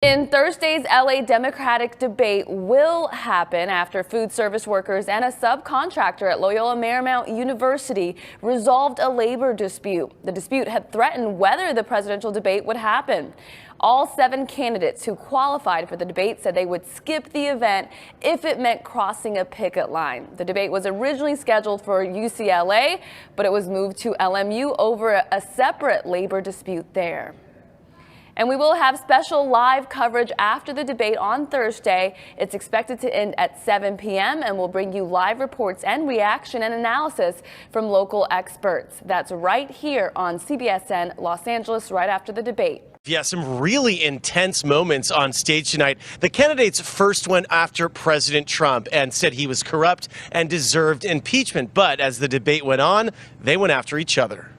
In Thursday's LA Democratic debate will happen after food service workers and a subcontractor at Loyola Marymount University resolved a labor dispute. The dispute had threatened whether the presidential debate would happen. All 7 candidates who qualified for the debate said they would skip the event if it meant crossing a picket line. The debate was originally scheduled for UCLA, but it was moved to LMU over a separate labor dispute there. And we will have special live coverage after the debate on Thursday. It's expected to end at 7 p.m. and we'll bring you live reports and reaction and analysis from local experts. That's right here on CBS Sen Los Angeles right after the debate. Yeah, some really intense moments on stage tonight. The candidates first went after President Trump and said he was corrupt and deserved impeachment. But as the debate went on, they went after each other.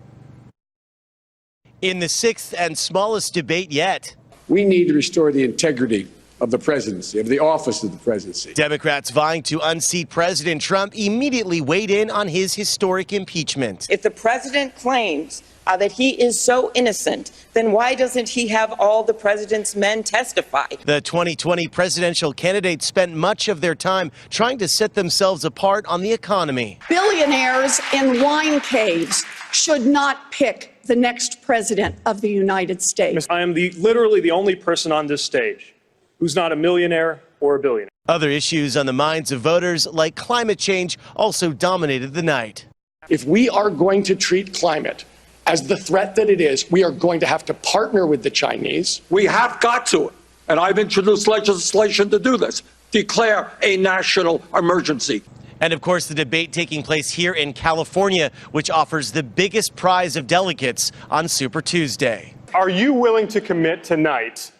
In the 6th and smallest debate yet. We need to restore the integrity of the presidency, of the office of the presidency. Democrats vying to unseat President Trump immediately weighed in on his historic impeachment. If the president claims that he is so innocent, then why doesn't he have all the president's men testify? The 2020 presidential candidates spent much of their time trying to set themselves apart on the economy. Billionaires in wine caves should not pick the next president of the United States. I am literally the only person on this stage who's not a millionaire or a billionaire. Other issues on the minds of voters, like climate change, also dominated the night. If we are going to treat climate as the threat that it is, we are going to have to partner with the Chinese. We have got to, and I've introduced legislation to do this, declare a national emergency. And of course, the debate taking place here in California, which offers the biggest prize of delegates on Super Tuesday. Are you willing to commit tonight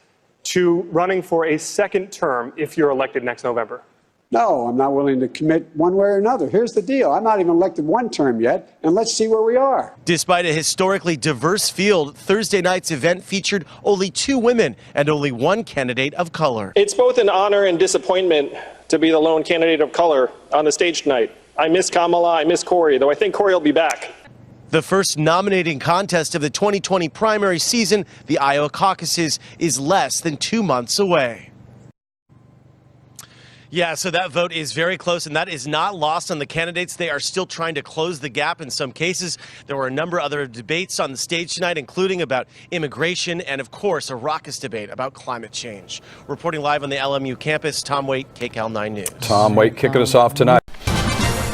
to running for a second term if you're elected next November? No, I'm not willing to commit one way or another. Here's the deal. I'm not even elected one term yet, and let's see where we are. Despite a historically diverse field, Thursday night's event featured only 2 women and only 1 candidate of color. It's both an honor and disappointment to be the lone candidate of color on the stage tonight. I miss Kamala, I miss Corey, though I think Corey will be back. The first nominating contest of the 2020 primary season, the Iowa caucuses, is less than 2 months away. Yeah, so that vote is very close, and that is not lost on the candidates. They are still trying to close the gap in some cases. There were a number of other debates on the stage tonight, including about immigration and, of course, a raucous debate about climate change. Reporting live on the LMU campus, Tom Waite, KCAL 9 News. Tom Waite kicking us off tonight.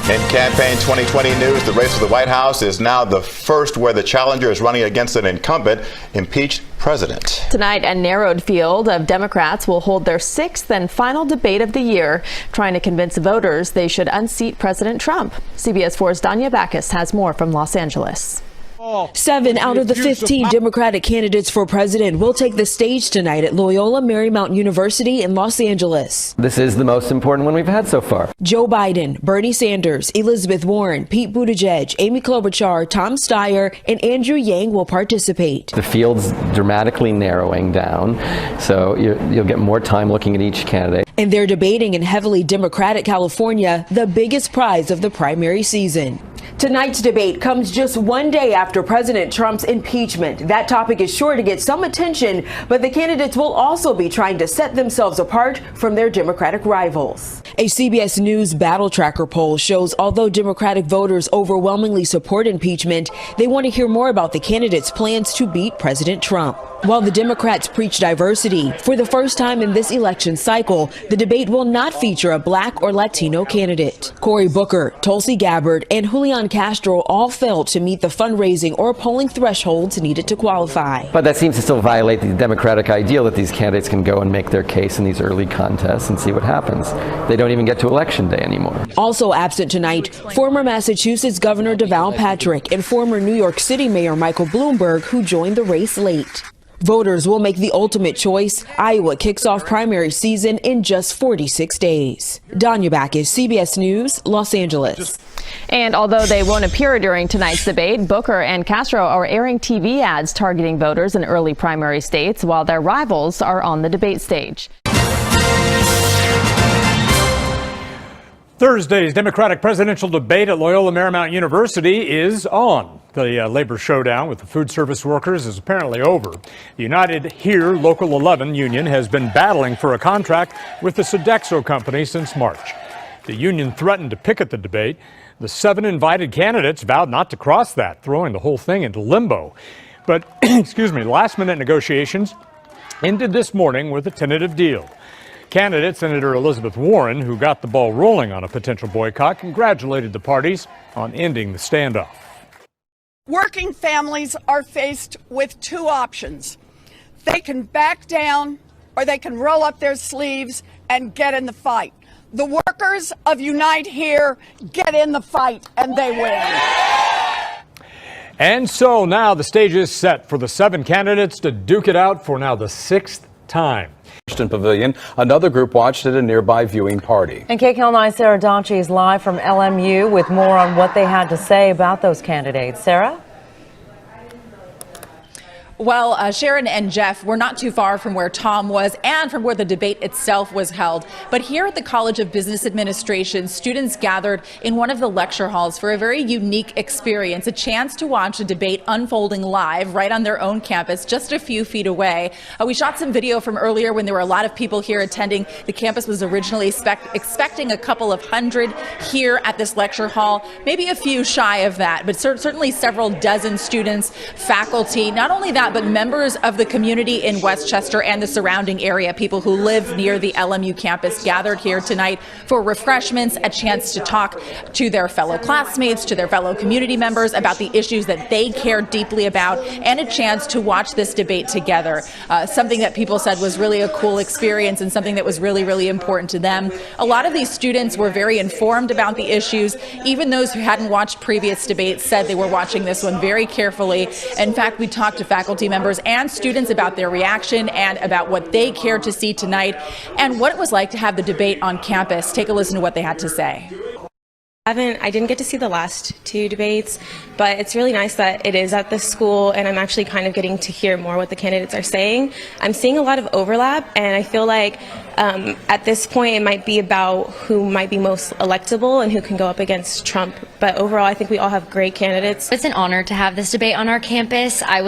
In campaign 2020 news, the race for the White House is now the first where the challenger is running against an incumbent, impeached president. Tonight, a narrowed field of Democrats will hold their 6th and final debate of the year, trying to convince voters they should unseat President Trump. CBS 4's Danya Backus has more from Los Angeles. 7 out of the 15 Democratic candidates for president will take the stage tonight at Loyola Marymount University in Los Angeles. This is the most important one we've had so far. Joe Biden, Bernie Sanders, Elizabeth Warren, Pete Buttigieg, Amy Klobuchar, Tom Steyer, and Andrew Yang will participate. The field's dramatically narrowing down, so you'll get more time looking at each candidate. And they're debating in heavily Democratic California, the biggest prize of the primary season. Tonight's debate comes just 1 day after President Trump's impeachment. That topic is sure to get some attention, but the candidates will also be trying to set themselves apart from their Democratic rivals. A CBS News Battle Tracker poll shows although Democratic voters overwhelmingly support impeachment, they want to hear more about the candidates' plans to beat President Trump. While the Democrats preach diversity, for the first time in this election cycle, the debate will not feature a Black or Latino candidate. Cory Booker, Tulsi Gabbard, and Julian Castro all failed to meet the fundraising or polling thresholds needed to qualify. But that seems to still violate the Democratic ideal that these candidates can go and make their case in these early contests and see what happens. They don't even get to Election Day anymore. Also absent tonight, former Massachusetts Governor Deval Patrick and former New York City Mayor Michael Bloomberg, who joined the race late. Voters will make the ultimate choice. Iowa kicks off primary season in just 46 days. Danya Backus, CBS News, Los Angeles. And although they won't appear during tonight's debate, Booker and Castro are airing TV ads targeting voters in early primary states while their rivals are on the debate stage. Thursday's Democratic presidential debate at Loyola Marymount University is on. The labor showdown with the food service workers is apparently over. The United Here Local 11 union has been battling for a contract with the Sodexo company since March. The union threatened to picket the debate. The 7 invited candidates vowed not to cross that, throwing the whole thing into limbo. But, last-minute negotiations ended this morning with a tentative deal. Candidate Senator Elizabeth Warren, who got the ball rolling on a potential boycott, congratulated the parties on ending the standoff. Working families are faced with 2 options. They can back down or they can roll up their sleeves and get in the fight. The workers of Unite Here get in the fight and they win. And so now the stage is set for the 7 candidates to duke it out for now the 6th time. Pavilion. Another group watched at a nearby viewing party. And KCAL 9's Sarah Donchie is live from LMU with more on what they had to say about those candidates. Sarah? Well, Sharon and Jeff, we're not too far from where Tom was and from where the debate itself was held. But here at the College of Business Administration, students gathered in one of the lecture halls for a very unique experience, a chance to watch a debate unfolding live right on their own campus, just a few feet away. We shot some video from earlier when there were a lot of people here attending. The campus was originally expecting a couple of hundred here at this lecture hall, maybe a few shy of that, but certainly several dozen students, faculty, not only that, but members of the community in Westchester and the surrounding area, people who live near the LMU campus, gathered here tonight for refreshments, a chance to talk to their fellow classmates, to their fellow community members about the issues that they care deeply about, and a chance to watch this debate together. Something that people said was really a cool experience and something that was really, really important to them. A lot of these students were very informed about the issues. Even those who hadn't watched previous debates said they were watching this one very carefully. In fact, we talked to faculty members and students about their reaction and about what they cared to see tonight and what it was like to have the debate on campus. Take a listen to what they had to say. I didn't get to see the last 2 debates, but it's really nice that it is at this school, and I'm actually kind of getting to hear more what the candidates are saying. I'm seeing a lot of overlap, and I feel like at this point it might be about who might be most electable and who can go up against Trump. But overall, I think we all have great candidates. It's an honor to have this debate on our campus. I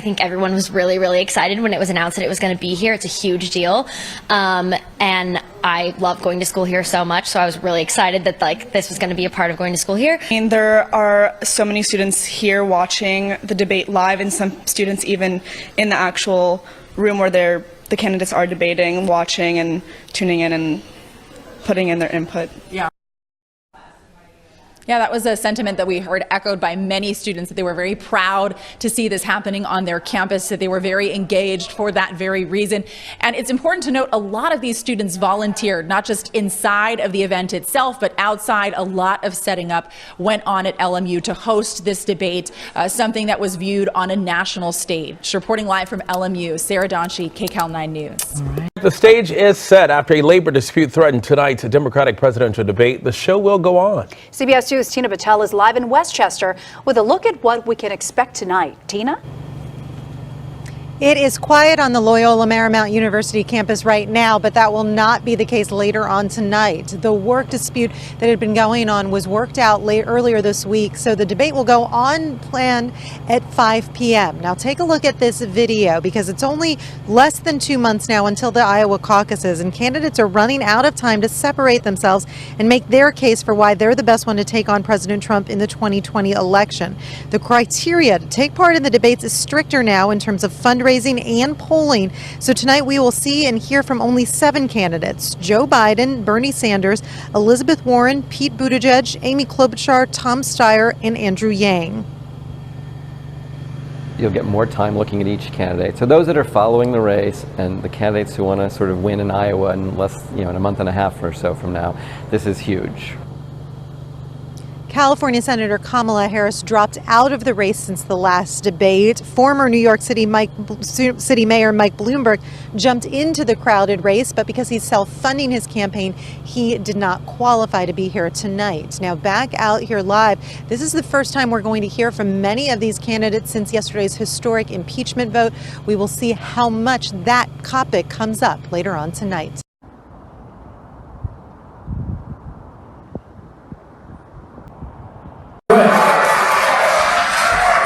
think everyone was really, really excited when it was announced that it was going to be here. It's a huge deal. And I love going to school here so much, so I was really excited that this was going to be a part of going to school here. And there are so many students here watching the debate live, and some students even in the actual room where the candidates are debating, watching and tuning in and putting in their input. Yeah, that was a sentiment that we heard echoed by many students, that they were very proud to see this happening on their campus, that they were very engaged for that very reason. And it's important to note a lot of these students volunteered, not just inside of the event itself, but outside. A lot of setting up went on at LMU to host this debate, something that was viewed on a national stage. Reporting live from LMU, Sarah Donchie, KCAL 9 News. The stage is set after a labor dispute threatened tonight's Democratic presidential debate. The show will go on. CBS 2's Tina Patel is live in Westchester with a look at what we can expect tonight. Tina? It is quiet on the Loyola Marymount University campus right now, but that will not be the case later on tonight. The work dispute that had been going on was worked out earlier this week, so the debate will go on planned at 5 p.m. Now take a look at this video, because it's only less than 2 months now until the Iowa caucuses, and candidates are running out of time to separate themselves and make their case for why they're the best one to take on President Trump in the 2020 election. The criteria to take part in the debates is stricter now in terms of fundraising and polling. So tonight we will see and hear from only 7 candidates: Joe Biden, Bernie Sanders, Elizabeth Warren, Pete Buttigieg, Amy Klobuchar, Tom Steyer, and Andrew Yang. You'll get more time looking at each candidate. So those that are following the race and the candidates who want to sort of win in Iowa in in a month and a half or so from now, this is huge. California Senator Kamala Harris dropped out of the race since the last debate. Former New York City Mayor Mike Bloomberg jumped into the crowded race, but because he's self-funding his campaign, he did not qualify to be here tonight. Now back out here live, this is the first time we're going to hear from many of these candidates since yesterday's historic impeachment vote. We will see how much that topic comes up later on tonight.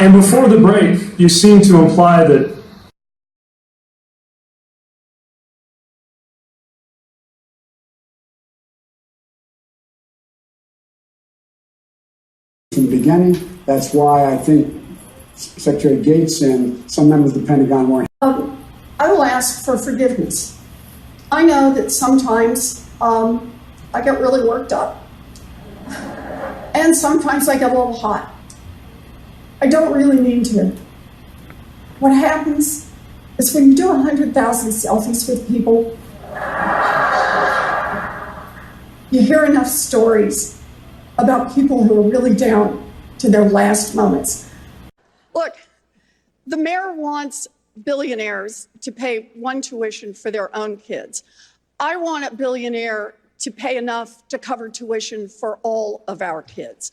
And before the break, you seemed to imply that from the beginning. That's why I think Secretary Gates and some members of the Pentagon were. I will ask for forgiveness. I know that sometimes I get really worked up, and sometimes I get a little hot. I don't really mean to. What happens is when you do 100,000 selfies with people, you hear enough stories about people who are really down to their last moments. Look, the mayor wants billionaires to pay one tuition for their own kids. I want a billionaire to pay enough to cover tuition for all of our kids,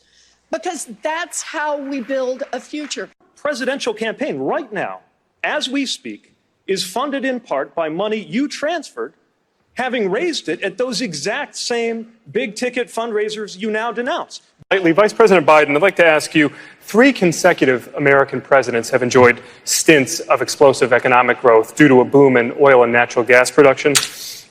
because that's how we build a future. Presidential campaign right now, as we speak, is funded in part by money you transferred, having raised it at those exact same big-ticket fundraisers you now denounce. Vice President Biden, I'd like to ask you, 3 consecutive American presidents have enjoyed stints of explosive economic growth due to a boom in oil and natural gas production.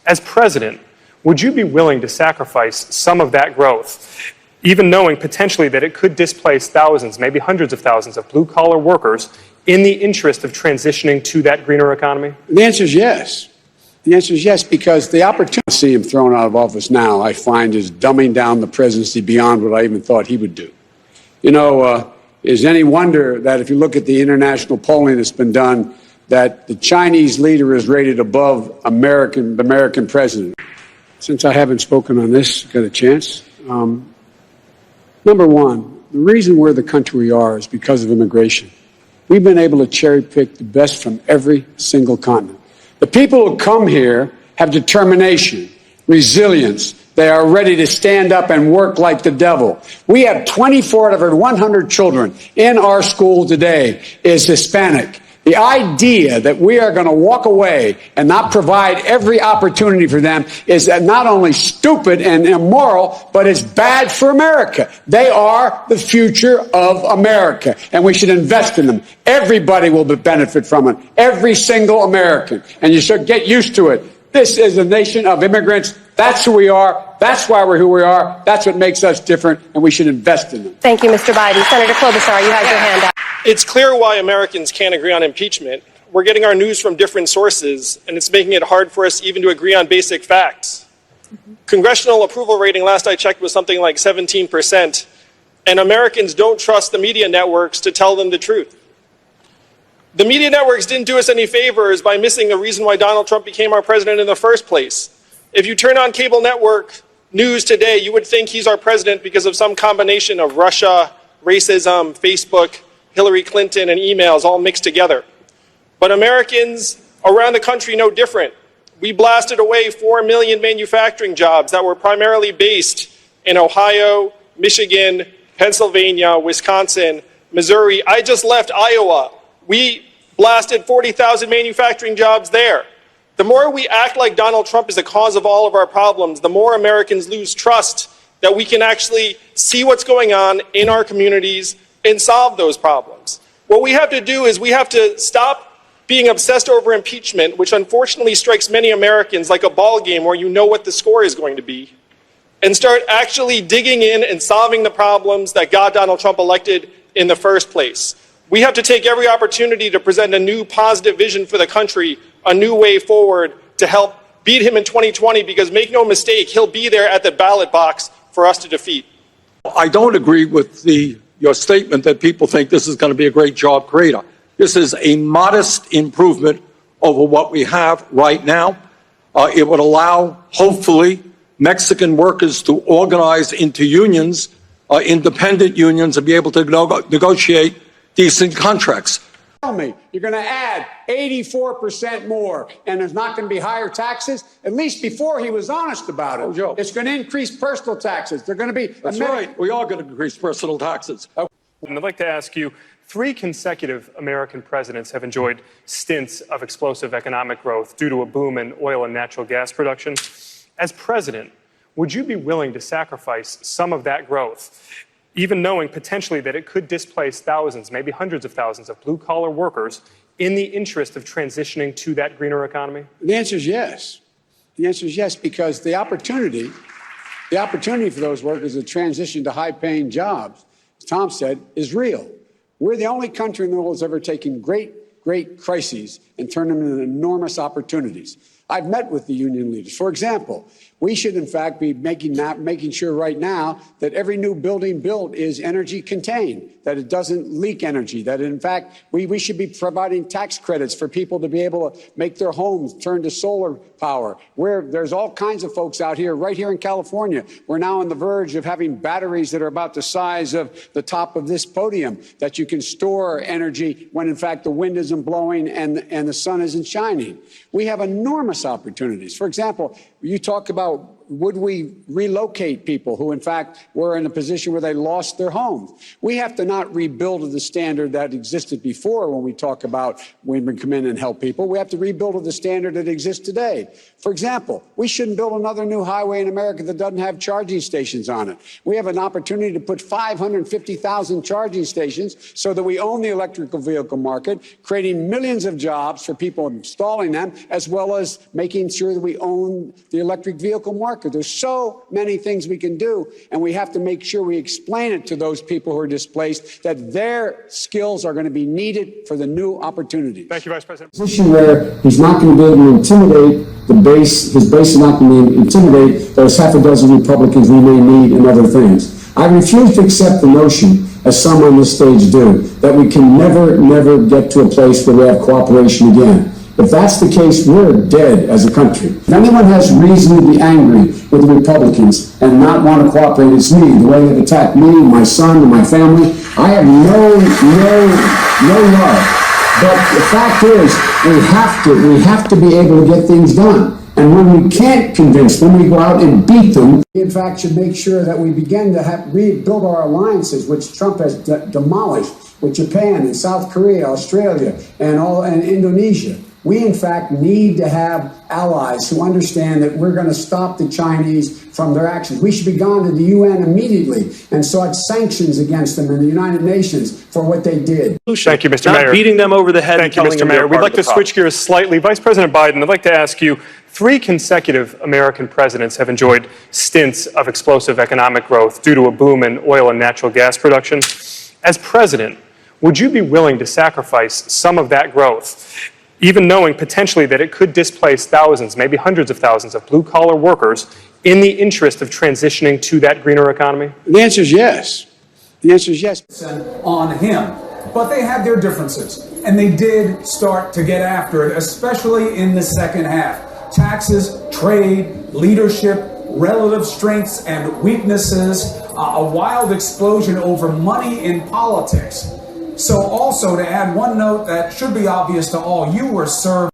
As president, would you be willing to sacrifice some of that growth, even knowing potentially that it could displace thousands, maybe hundreds of thousands of blue-collar workers in the interest of transitioning to that greener economy? The answer is yes. The answer is yes, because the opportunity to see him thrown out of office now, I find, is dumbing down the presidency beyond what I even thought he would do. You know, is any wonder that if you look at the international polling that's been done, that the Chinese leader is rated above the American president? Since I haven't spoken on this, got a chance. Number one, the reason we're the country we are is because of immigration. We've been able to cherry pick the best from every single continent. The people who come here have determination, resilience. They are ready to stand up and work like the devil. We have 24 out of every 100 children in our school today is Hispanic. The idea that we are going to walk away and not provide every opportunity for them is not only stupid and immoral, but it's bad for America. They are the future of America, and we should invest in them. Everybody will benefit from it, every single American, and you should get used to it. This is a nation of immigrants. That's who we are. That's why we're who we are. That's what makes us different, and we should invest in them. Thank you, Mr. Biden. Senator Klobuchar, you have your hand up. It's clear why Americans can't agree on impeachment. We're getting our news from different sources, and it's making it hard for us even to agree on basic facts. Congressional approval rating, last I checked, was something like 17%, and Americans don't trust the media networks to tell them the truth. The media networks didn't do us any favors by missing the reason why Donald Trump became our president in the first place. If you turn on cable network news today, you would think he's our president because of some combination of Russia, racism, Facebook, Hillary Clinton, and emails all mixed together. But Americans around the country know different. We blasted away 4 million manufacturing jobs that were primarily based in Ohio, Michigan, Pennsylvania, Wisconsin, Missouri. I just left Iowa. We blasted 40,000 manufacturing jobs there. The more we act like Donald Trump is the cause of all of our problems, the more Americans lose trust that we can actually see what's going on in our communities and solve those problems. What we have to do is we have to stop being obsessed over impeachment, which unfortunately strikes many Americans like a ball game where you know what the score is going to be, and start actually digging in and solving the problems that got Donald Trump elected in the first place. We have to take every opportunity to present a new positive vision for the country, a new way forward to help beat him in 2020, because make no mistake, he'll be there at the ballot box for us to defeat. I don't agree with your statement that people think this is going to be a great job creator. This is a modest improvement over what we have right now. It would allow, hopefully, Mexican workers to organize into unions, independent unions, and be able to negotiate decent contracts. Tell me, you're going to add 84% more, and there's not going to be higher taxes? At least before he was honest about it. Oh, Joe. It's going to increase personal taxes. They're going to be... That's right. We are going to increase personal taxes. And I'd like to ask you, 3 consecutive American presidents have enjoyed stints of explosive economic growth due to a boom in oil and natural gas production. As president, would you be willing to sacrifice some of that growth, even knowing potentially that it could displace thousands, maybe hundreds of thousands of blue-collar workers in the interest of transitioning to that greener economy? The answer is yes. The answer is yes, because the opportunity for those workers to transition to high-paying jobs, as Tom said, is real. We're the only country in the world that's ever taken great crises and turned them into enormous opportunities. I've met with the union leaders. For example, we should, in fact, be making sure right now that every new building built is energy contained, that it doesn't leak energy, that in fact we should be providing tax credits for people to be able to make their homes turn to solar power. Where there's all kinds of folks out here, right here in California, we're now on the verge of having batteries that are about the size of the top of this podium, that you can store energy when in fact the wind isn't blowing and the sun isn't shining. We have enormous opportunities. For example, you talk about would we relocate people who, in fact, were in a position where they lost their homes? We have to not rebuild to the standard that existed before when we talk about when we come in and help people. We have to rebuild to the standard that exists today. For example, we shouldn't build another new highway in America that doesn't have charging stations on it. We have an opportunity to put 550,000 charging stations so that we own the electrical vehicle market, creating millions of jobs for people installing them, as well as making sure that we own the electric vehicle market. There's so many things we can do, and we have to make sure we explain it to those people who are displaced that their skills are going to be needed for the new opportunities. Thank you, Vice President. Position where he's not going to be able to intimidate the base, his base is not going to intimidate those half a dozen Republicans we may need and other things. I refuse to accept the notion, as some on this stage do, that we can never get to a place where we have cooperation again. If that's the case, we're dead as a country. If anyone has reason to be angry with the Republicans and not want to cooperate, it's me. The way they attack me, my son, and my family, I have no love. But the fact is, we have to be able to get things done. And when we can't convince them, we go out and beat them. We, in fact, should make sure that we begin to rebuild our alliances, which Trump has demolished, with Japan and South Korea, Australia, and Indonesia. We, in fact, need to have allies who understand that we're going to stop the Chinese from their actions. We should be gone to the UN immediately and sought sanctions against them in the United Nations for what they did. Thank you, Mr. Mayor. Not beating them over the head and telling them they're part of the problem. We'd like to switch gears slightly. Vice President Biden, I'd like to ask you, 3 consecutive American presidents have enjoyed stints of explosive economic growth due to a boom in oil and natural gas production. As president, would you be willing to sacrifice some of that growth, even knowing potentially that it could displace thousands, maybe hundreds of thousands of blue-collar workers in the interest of transitioning to that greener economy? The answer is yes. The answer is yes. On him. But they had their differences, and they did start to get after it, especially in the second half. Taxes, trade, leadership, relative strengths and weaknesses, a wild explosion over money in politics. So also, to add one note that should be obvious to all, you were served